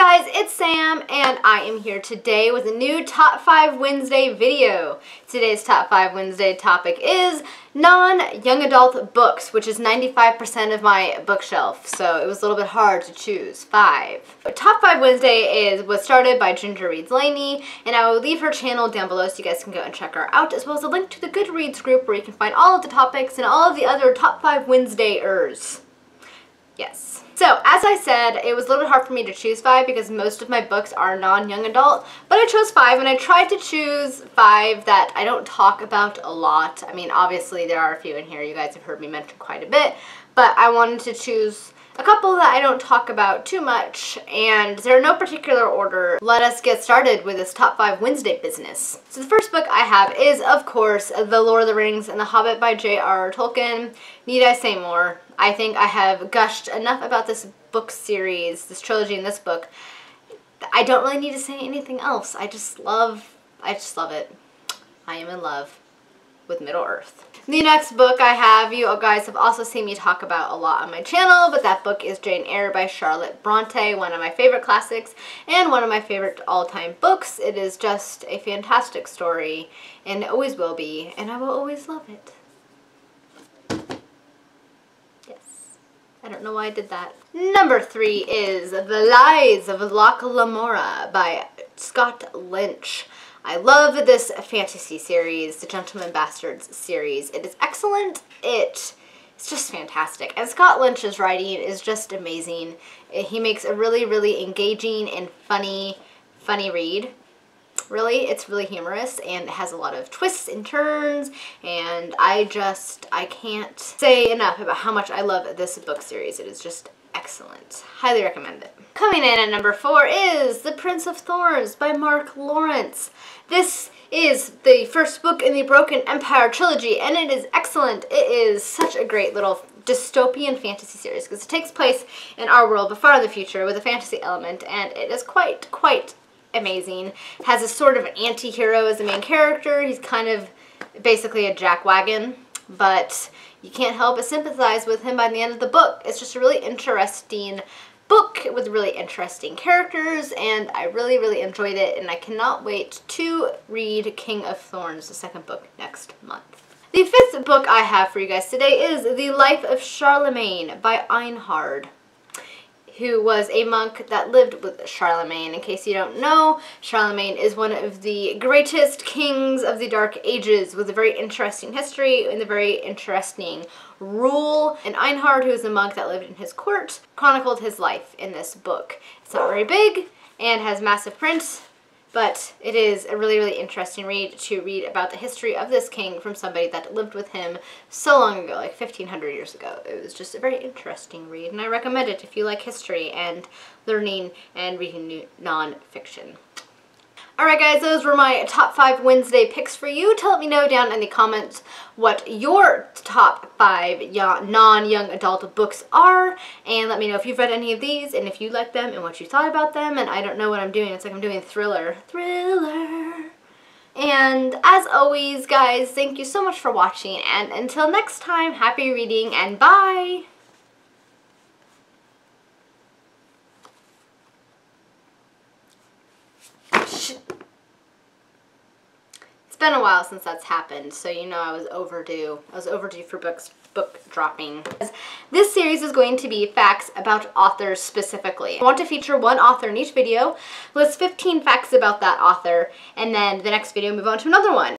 guys, it's Sam, and I am here today with a new Top 5 Wednesday video. Today's Top 5 Wednesday topic is non-young adult books, which is 95% of my bookshelf, so it was a little bit hard to choose 5. Top 5 Wednesday was started by Ginger Reads Laney, and I will leave her channel down below so you guys can go and check her out, as well as a link to the Goodreads group where you can find all of the topics and all of the other Top 5 Wednesdayers. Yes. So, as I said, it was a little bit hard for me to choose 5 because most of my books are non-young adult, but I chose 5, and I tried to choose 5 that I don't talk about a lot. I mean, obviously there are a few in here you guys have heard me mention quite a bit, but I wanted to choose a couple that I don't talk about too much, and they're in no particular order. Let us get started with this Top 5 Wednesday business. So the first book I have is, of course, The Lord of the Rings and the Hobbit by J.R.R. Tolkien. Need I say more? I think I have gushed enough about this book series, this trilogy in this book. I don't really need to say anything else. I just love it. I am in love with Middle-earth. The next book I have, you guys have also seen me talk about a lot on my channel, but that book is Jane Eyre by Charlotte Bronte, one of my favorite classics and one of my favorite all-time books. It is just a fantastic story, and it always will be, and I will always love it. Yes. I don't know why I did that. Number 3 is The Lies of Locke Lamora by Scott Lynch. I love this fantasy series, the Gentleman Bastards series. It is excellent. It's just fantastic. And Scott Lynch's writing is just amazing. He makes a really, really engaging and funny read. Really, it's really humorous and it has a lot of twists and turns, and I can't say enough about how much I love this book series. It is just excellent. Highly recommend it. Coming in at number 4 is The Prince of Thors by Mark Lawrence. This is the first book in the Broken Empire trilogy, and it is excellent. It is such a great little dystopian fantasy series because it takes place in our world but far in the future with a fantasy element, and it is quite amazing. It has a sort of anti-hero as the main character. He's kind of basically a jackwagon, but you can't help but sympathize with him by the end of the book. It's just a really interesting book with really interesting characters, and I really enjoyed it, and I cannot wait to read King of Thorns, the second book, next month. The 5th book I have for you guys today is The Life of Charlemagne by Einhard, who was a monk that lived with Charlemagne. In case you don't know, Charlemagne is one of the greatest kings of the Dark Ages with a very interesting history and a very interesting rule. And Einhard, who is a monk that lived in his court, chronicled his life in this book. It's not very big and has massive print, but it is a really interesting read to read about the history of this king from somebody that lived with him so long ago, like 1500 years ago. It was just a very interesting read, and I recommend it if you like history and learning and reading new non-fiction. Alright guys, those were my top 5 Wednesday picks for you. Let me know down in the comments what your top 5 non-young adult books are, and let me know if you've read any of these and if you like them and what you thought about them. And I don't know what I'm doing. It's like I'm doing thriller. And as always guys, thank you so much for watching, and until next time, happy reading and bye! It's been a while since that's happened, so you know I was overdue. I was overdue for book dropping. This series is going to be facts about authors specifically. I want to feature one author in each video, list 15 facts about that author, and then the next video move on to another one.